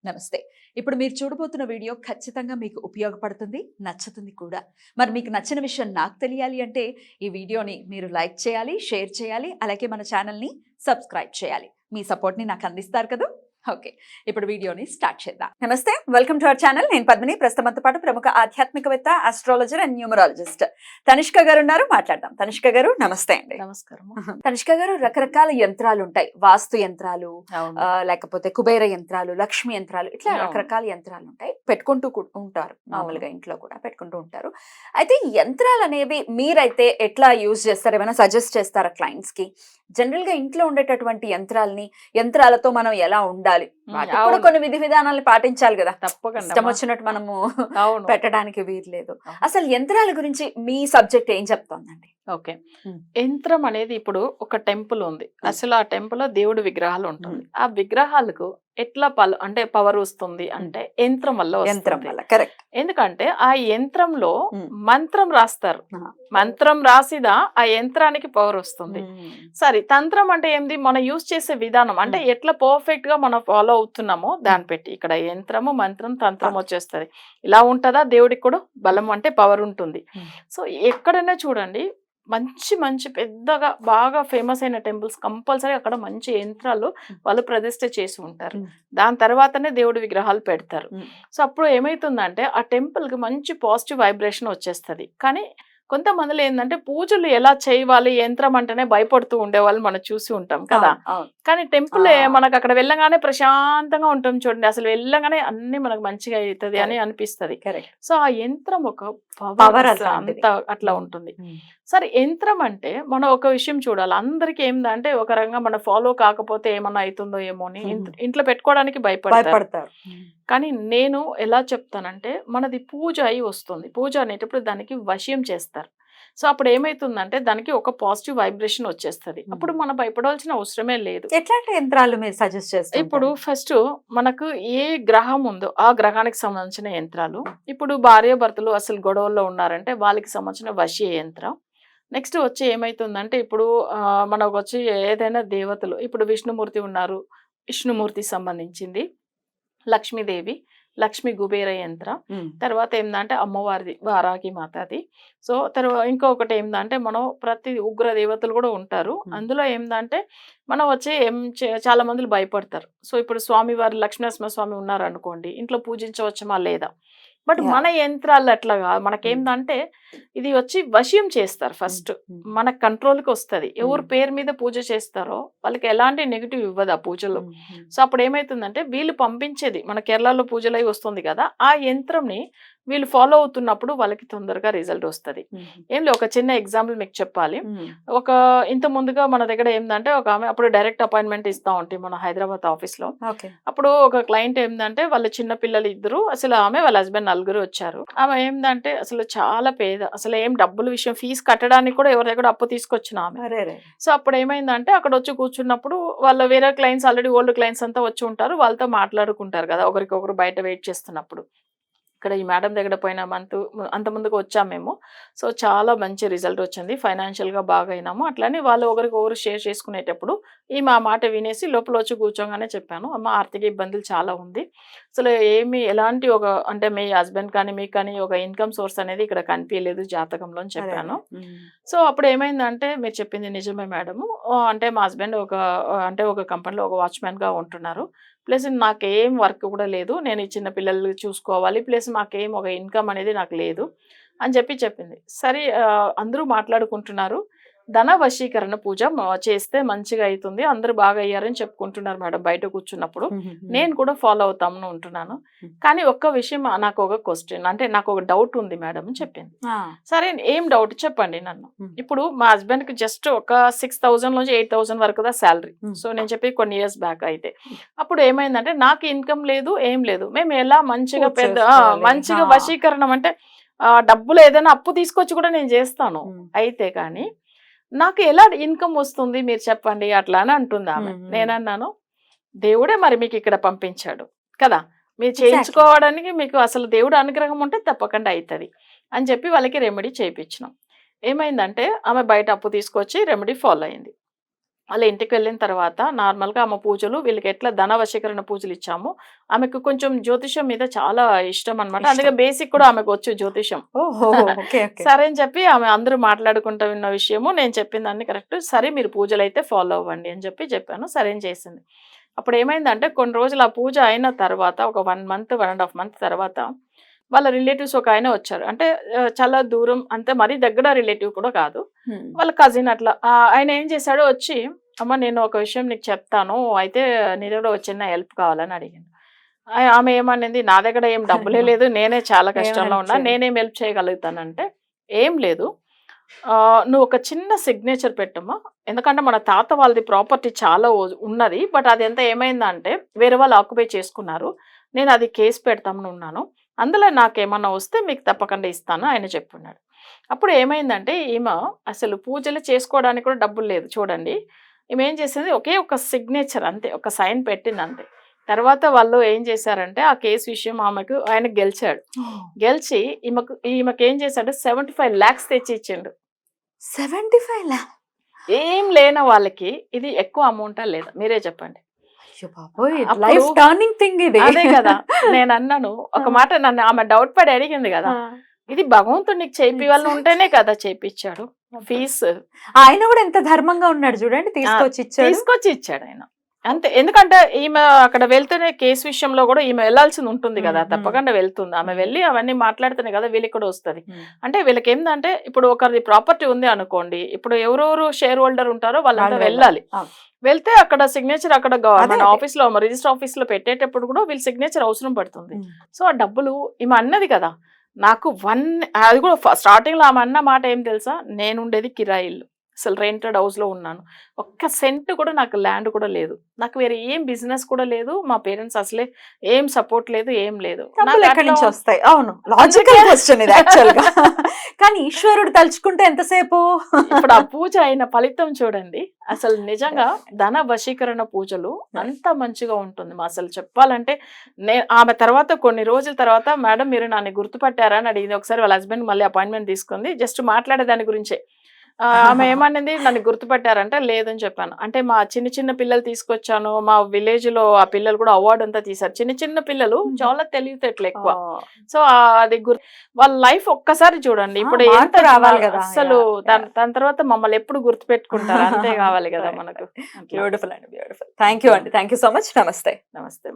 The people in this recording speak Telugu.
నమస్తే. ఇప్పుడు మీరు చూడబోతున్న వీడియో ఖచ్చితంగా మీకు ఉపయోగపడుతుంది, నచ్చుతుంది కూడా. మరి మీకు నచ్చిన విషయం నాకు తెలియాలి అంటే ఈ వీడియోని మీరు లైక్ చేయాలి, షేర్ చేయాలి, అలాగే మన ఛానల్‌ని సబ్స్క్రైబ్ చేయాలి. మీ సపోర్ట్‌ని నాకు అందిస్తారు కదూ! ఓకే. ఇప్పుడు వీడియోని స్టార్ట్ చేద్దాం. నమస్తే. Welcome to our channel. నేను పద్మిని. ప్రస్తుతంతో పాటు ప్రముఖ ఆధ్యాత్మికవేత్త, ఆస్ట్రాలజర్ అండ్ న్యూమరాలజిస్ట్ తనిష్క గారు ఉన్నారు. మాట్లాడదాం. తనిష్క గారు నమస్తే అండి. నమస్కారం. తనిష్క గారు, రకరకాల యంత్రాలు ఉంటాయి. వాస్తు యంత్రాలు, లేకపోతే కుబేర యంత్రాలు, లక్ష్మి యంత్రాలు, ఇట్లా రకరకాల యంత్రాలు ఉంటాయి. పెట్టుకుంటూ ఉంటారు, మామూలుగా ఇంట్లో కూడా పెట్టుకుంటూ ఉంటారు. అయితే యంత్రాలు అనేవి మీరైతే ఎట్లా యూజ్ చేస్తారు? ఏమైనా సజెస్ట్ చేస్తారా క్లయింట్స్ కి? జనరల్ గా ఇంట్లో ఉండేటటువంటి యంత్రాలతో మనం ఎలా ఉండాలి, వాటికి కూడా కొన్ని విధి విధానాలను పాటించాలి కదా. తప్పకుండా ఇష్టం వచ్చినట్టు మనము పెట్టడానికి వీల్లేదు. అసలు యంత్రాల గురించి మీ సబ్జెక్ట్ ఏం చెప్తోందండి? ఓకే. యంత్రం అనేది ఇప్పుడు ఒక టెంపుల్ ఉంది. అసలు ఆ టెంపుల్ లో దేవుడి విగ్రహాలు ఉంటుంది. ఆ విగ్రహాలకు ఎట్లా అంటే పవర్ వస్తుంది అంటే యంత్రం వల్ల వస్తుంది. కరెక్ట్. ఎందుకంటే ఆ యంత్రంలో మంత్రం రాస్తారు. మంత్రం రాసిదా ఆ యంత్రానికి పవర్ వస్తుంది. సరే, తంత్రం అంటే ఏంది? మనం యూజ్ చేసే విధానం అంటే ఎట్లా పర్ఫెక్ట్ గా మనం ఫాలో అవుతున్నామో దాన్ని పెట్టి ఇక్కడ యంత్రము, మంత్రం, తంత్రం వచ్చేస్తుంది. ఇలా ఉంటుందా? దేవుడికి కూడా బలం అంటే పవర్ ఉంటుంది. సో ఎక్కడైనా చూడండి, మంచి మంచి పెద్దగా బాగా ఫేమస్ అయిన టెంపుల్స్ కంపల్సరీ అక్కడ మంచి యంత్రాలు వాళ్ళు ప్రతిష్ఠ చేసి ఉంటారు. దాని తర్వాతనే దేవుడి విగ్రహాలు పెడతారు. సో అప్పుడు ఏమైతుందంటే ఆ టెంపుల్ కి మంచి పాజిటివ్ వైబ్రేషన్ వచ్చేస్తుంది. కానీ కొంతమందిలో ఏంటంటే పూజలు ఎలా చేయాలి, యంత్రం అంటేనే భయపడుతూ ఉండేవాళ్ళు మనం చూసి ఉంటాం కదా. కానీ టెంపుల్ మనకు అక్కడ వెళ్ళగానే ప్రశాంతంగా ఉంటాం చూడండి. అసలు వెళ్ళగానే అన్ని మనకు మంచిగా అవుతుంది అని అనిపిస్తుంది. సో ఆ యంత్రం ఒక పవర్ అంతా అట్లా ఉంటుంది. సరే, యంత్రం అంటే మనం ఒక విషయం చూడాలి. అందరికి ఏందంటే ఒక రంగా మనం ఫాలో కాకపోతే ఏమన్నా అవుతుందో ఏమో అని ఇంట్లో పెట్టుకోవడానికి భయపడతారు. కానీ నేను ఎలా చెప్తానంటే, మనది పూజ అయి వస్తుంది. పూజ అనేటప్పుడు దానికి వశ్యం చేస్తారు. సో అప్పుడు ఏమైతుందంటే దానికి ఒక పాజిటివ్ వైబ్రేషన్ వచ్చేస్తుంది. అప్పుడు మనం భయపడాల్సిన అవసరమే లేదు. ఎట్లాంటి యంత్రాలు మీరు సజెస్ట్ చేస్తారు? ఇప్పుడు ఫస్ట్ మనకు ఏ గ్రహం ఉందో ఆ గ్రహానికి సంబంధించిన యంత్రాలు. ఇప్పుడు భార్యాభర్తలు అసలు గొడవల్లో ఉన్నారంటే వాళ్ళకి సంబంధించిన వశ్య యంత్రం. నెక్స్ట్ వచ్చి ఏమైతుందంటే ఇప్పుడు మనకు వచ్చి ఏదైనా దేవతలు, ఇప్పుడు విష్ణుమూర్తి ఉన్నారు, విష్ణుమూర్తి సంబంధించింది, లక్ష్మీదేవి, లక్ష్మీ కుబేర యంత్రం. తర్వాత ఏంటంటే అమ్మవారిది వారాకి మాతాది. సో తర్వాత ఇంకొకటి ఏంటంటే మనం ప్రతి ఉగ్ర దేవతలు కూడా ఉంటారు. అందులో ఏంటంటే మనం వచ్చి చాలా మంది భయపడతారు. సో ఇప్పుడు స్వామివారి లక్ష్మీనరసింహ స్వామి ఉన్నారు అనుకోండి, ఇంట్లో పూజించవచ్చమా లేదా? బట్ మన యంత్రాలు అట్లా కాదు. మనకేందంటే ఇది వచ్చి వశ్యం చేస్తారు. ఫస్ట్ మన కంట్రోల్కి వస్తుంది. ఎవరు పేరు మీద పూజ చేస్తారో వాళ్ళకి ఎలాంటి నెగిటివ్ ఇవ్వదు ఆ పూజలో. సో అప్పుడు ఏమైతుందంటే వీళ్ళు పంపించేది మన కేరళలో పూజలు అయి వస్తుంది కదా, ఆ యంత్రంని వీళ్ళు ఫాలో అవుతున్నప్పుడు వాళ్ళకి తొందరగా రిజల్ట్ వస్తుంది. ఏం లేదు, ఒక చిన్న ఎగ్జాంపుల్ మీకు చెప్పాలి. ఒక ఇంత ముందుగా మన దగ్గర ఏంటంటే ఒక ఆమె అప్పుడు డైరెక్ట్ అపాయింట్మెంట్ ఇస్తా ఉంటాయి మన హైదరాబాద్ ఆఫీస్ లో. అప్పుడు ఒక క్లయింట్ ఏంటంటే వాళ్ళ చిన్న పిల్లలు ఇద్దరు, అసలు ఆమె వాళ్ళ హస్బెండ్ నలుగురు వచ్చారు. ఆమె ఏంటంటే అసలు చాలా పేద, అసలు ఏం డబ్బుల విషయం, ఫీజు కట్టడానికి కూడా ఎవరి దగ్గర అప్పు తీసుకొచ్చిన ఆమె. సో అప్పుడు ఏమైందంటే అక్కడ వచ్చి కూర్చున్నప్పుడు వాళ్ళ వేరే క్లయింట్స్, ఆల్రెడీ ఓల్డ్ క్లయింట్స్ అంతా వచ్చి ఉంటారు, వాళ్ళతో మాట్లాడుకుంటారు కదా ఒకరికొకరు బయట వెయిట్ చేస్తున్నప్పుడు. ఇక్కడ ఈ మేడం దగ్గర పోయిన అంత ముందుకు వచ్చాము మేము. సో చాలా మంచి రిజల్ట్ వచ్చింది, ఫైనాన్షియల్గా బాగా అయినాము. అట్లనే వాళ్ళు ఒకరికొకరు షేర్ చేసుకునేటప్పుడు ఈ మా మాట వినేసి లోపల వచ్చి కూర్చోగానే చెప్పాను, అమ్మ ఆర్థిక ఇబ్బందులు చాలా ఉంది, అసలు ఎలాంటి ఒక అంటే మీ హస్బెండ్ కానీ మీకు కానీ ఒక ఇన్కమ్ సోర్స్ అనేది ఇక్కడ కనిపించలేదు జాతకంలో అని చెప్పాను. సో అప్పుడు ఏమైందంటే, మీరు చెప్పింది నిజమే మేడము, అంటే మా హస్బెండ్ ఒక కంపెనీలో ఒక వాచ్మెన్గా ఉంటున్నారు, ప్లస్ నాకేం వర్క్ కూడా లేదు, నేను ఈ చిన్న పిల్లలు చూసుకోవాలి, ప్లస్ మాకేం ఒక ఇన్కమ్ అనేది నాకు లేదు అని చెప్పింది. సరే, అందరూ మాట్లాడుకుంటున్నారు, ధన వశీకరణ పూజ చేస్తే మంచిగా అవుతుంది, అందరూ బాగా అయ్యారని చెప్పుకుంటున్నారు మేడం బయట కూర్చున్నప్పుడు. నేను కూడా ఫాలో అవుతామని ఉంటున్నాను. కానీ ఒక్క విషయం, నాకు ఒక క్వశ్చన్, అంటే నాకు ఒక డౌట్ ఉంది మేడం అని చెప్పింది. సరే, ఏం డౌట్ చెప్పండి నన్ను. ఇప్పుడు మా హస్బెండ్కి జస్ట్ ఒక 6,000 నుంచి 8,000 వరకు దా శాలరీ. సో నేను చెప్పి కొన్ని ఇయర్స్ బ్యాక్ అయితే అప్పుడు ఏమైందంటే నాకు ఇన్కమ్ లేదు, ఏం లేదు, మేము ఎలా మంచిగా మంచిగా వశీకరణం అంటే డబ్బులు ఏదైనా అప్పు తీసుకొచ్చి కూడా నేను చేస్తాను. అయితే కానీ నాకు ఎలా ఇన్కమ్ వస్తుంది మీరు చెప్పండి అట్లా అని అంటుంది ఆమె. నేనన్నాను, దేవుడే మరి మీకు ఇక్కడ పంపించాడు కదా, మీరు చేయించుకోవడానికి మీకు అసలు దేవుడు అనుగ్రహం ఉంటే తప్పకుండా అవుతుంది అని చెప్పి వాళ్ళకి రెమెడీ చేయించినాం. ఏమైందంటే ఆమె బయట అప్పు తీసుకొచ్చి రెమెడీ ఫాలో అయింది. వాళ్ళ ఇంటికి వెళ్ళిన తర్వాత నార్మల్గా ఆమె పూజలు వీళ్ళకి ఎట్లా ధన వశీకరణ పూజలు ఇచ్చాము. ఆమెకు కొంచెం జ్యోతిషం మీద చాలా ఇష్టం అనమాట. అందుకే బేసిక్ కూడా ఆమెకు వచ్చు జ్యోతిషం. ఓహో! ఓకే. ఓకే. సరే అని చెప్పి ఆమె అందరూ మాట్లాడుకుంటూ ఉన్న విషయము నేను చెప్పిన దాన్ని కరెక్ట్. సరే మీరు పూజలైతే ఫాలో అవ్వండి అని చెప్పాను. సరే అని చేసింది. అప్పుడు ఏమైందంటే కొన్ని రోజులు ఆ పూజ అయిన తర్వాత ఒక 1 మంత్, 1½ మంత్ తర్వాత వాళ్ళ రిలేటివ్స్ ఒక ఆయన వచ్చారు. అంటే చాలా దూరం, అంతే మరీ దగ్గర రిలేటివ్ కూడా కాదు. వాళ్ళ కజిన్ అట్లా. ఆయన ఏం చేశాడో వచ్చి, అమ్మ నేను ఒక విషయం నీకు చెప్తాను. అయితే నీ దగ్గర ఒక చిన్న హెల్ప్ కావాలని అడిగింది. ఆమె ఏమనింది, నా దగ్గర ఏం డబ్బులే లేదు. నేనే చాలా కష్టంలో ఉన్నా. నేనేం హెల్ప్ చేయగలుగుతానంటే, ఏం లేదు. నువ్వు ఒక చిన్న సిగ్నేచర్ పెట్టమ్మా. ఎందుకంటే మన తాత వాళ్ళది ప్రాపర్టీ చాలా ఉన్నది. బట్ అదంతా ఏమైందంటే వేరే వాళ్ళు ఆక్యుపై చేసుకున్నారు. నేను అది కేసు పెడతామని ఉన్నాను. అందులో నాకేమన్నా వస్తే మీకు తప్పకుండా ఇస్తాను ఆయన చెప్పున్నాడు. అప్పుడు ఏమైందంటే ఈమె అసలు పూజలు చేసుకోవడానికి కూడా డబ్బులు లేదు చూడండి. ఈమె ఏం చేసింది, ఒకే ఒక సిగ్నేచర్ అంతే, ఒక సైన్ పెట్టింది అంతే. తర్వాత వాళ్ళు ఏం చేశారంటే ఆ కేసు విషయం ఆయన గెలిచాడు. గెలిచి ఈమెకు ఏం చేశాడు, 75 lakhs తెచ్చి ఇచ్చిండు. 75 lakhs ఏం లేని వాళ్ళకి ఇది ఎక్కువ అమౌంటా లేదా మీరే చెప్పండి. అయ్యో బాబోయ్! లైఫ్ టర్నింగ్ థింగ్ ఇది. అదే కదా నేను అన్నాను. ఒక మాట నన్ను ఆమె డౌట్ పడి అడిగింది కదా, ఇది భగవంతుడు నీకు చేపివాళ్ళు ఉంటేనే కదా చేపిచ్చాడు. ఫీజు ఆయన కూడా ఎంత ధర్మంగా ఉన్నాడు చూడండి, తీసుకొచ్చి ఇచ్చాడు ఆయన అంతే. ఎందుకంటే ఈమె అక్కడ వెళ్తేనే కేసు విషయంలో కూడా ఈమె వెళ్లాల్సింది ఉంటుంది కదా, తప్పకుండా వెళ్తుంది. ఆమె వెళ్ళి అవన్నీ మాట్లాడితేనే కదా వీళ్ళకి కూడా వస్తుంది. అంటే వీళ్ళకి ఏంటంటే ఇప్పుడు ఒకరిది ప్రాపర్టీ ఉంది అనుకోండి, ఇప్పుడు ఎవరెవరు షేర్ హోల్డర్ ఉంటారో వాళ్ళంతా వెళ్ళాలి. వెళ్తే అక్కడ సిగ్నేచర్ అక్కడ మన ఆఫీస్ లో రిజిస్టర్ ఆఫీస్ లో పెట్టేటప్పుడు కూడా వీళ్ళ సిగ్నేచర్ అవసరం పడుతుంది. సో ఆ డబ్బులు ఈమె అన్నది కదా, నాకు అది కూడా స్టార్టింగ్ లో ఆమె అన్న మాట ఏం తెలుసా, నేనుండేది కిరాయి ఇల్లు, అసలు రెంటెడ్ హౌస్ లో ఉన్నాను. ఒక్క సెంట్ కూడా నాకు ల్యాండ్ కూడా లేదు, నాకు వేరే ఏం బిజినెస్ కూడా లేదు, మా పేరెంట్స్ అసలే ఏం సపోర్ట్ లేదు, ఏం లేదు. వస్తాయి. అవును, లాజికల్ క్వశ్చన్ ఇది యాక్చువల్ గా. కానీ ఈశ్వరుడు తలుచుకుంటే ఎంతసేపు. ఇప్పుడు ఆ పూజ అయిన ఫలితం చూడండి, అసలు నిజంగా ధన వశీకరణ పూజలు అంత మంచిగా ఉంటుంది. అసలు చెప్పాలంటే ఆమె తర్వాత కొన్ని రోజుల తర్వాత, మేడం మీరు నన్ను గుర్తుపట్టారా అని అడిగింది. ఒకసారి వాళ్ళ హస్బెండ్ మళ్ళీ అపాయింట్మెంట్ తీసుకుంది, జస్ట్ మాట్లాడే దాని గురించే. ఆమె ఏమనింది, నన్ను గుర్తుపట్టారంటే లేదని చెప్పాను. అంటే మా చిన్న పిల్లలు తీసుకొచ్చాను, మా విలేజ్ లో ఆ పిల్లలు కూడా అవార్డు అంతా తీశారు. చిన్న పిల్లలు చాలా తెలివితేటలు ఎక్కువ. సో అది వాళ్ళ లైఫ్ ఒక్కసారి చూడండి. ఇప్పుడు ఎంత రావాలి కదా, అసలు దాని తర్వాత మమ్మల్ని ఎప్పుడు గుర్తు పెట్టుకుంటారు, అంతే కావాలి కదా మనకు. బ్యూటిఫుల్ అండి, బ్యూటిఫుల్. థ్యాంక్ యూ అండి, థ్యాంక్ యూ సో మచ్. నమస్తే. నమస్తే.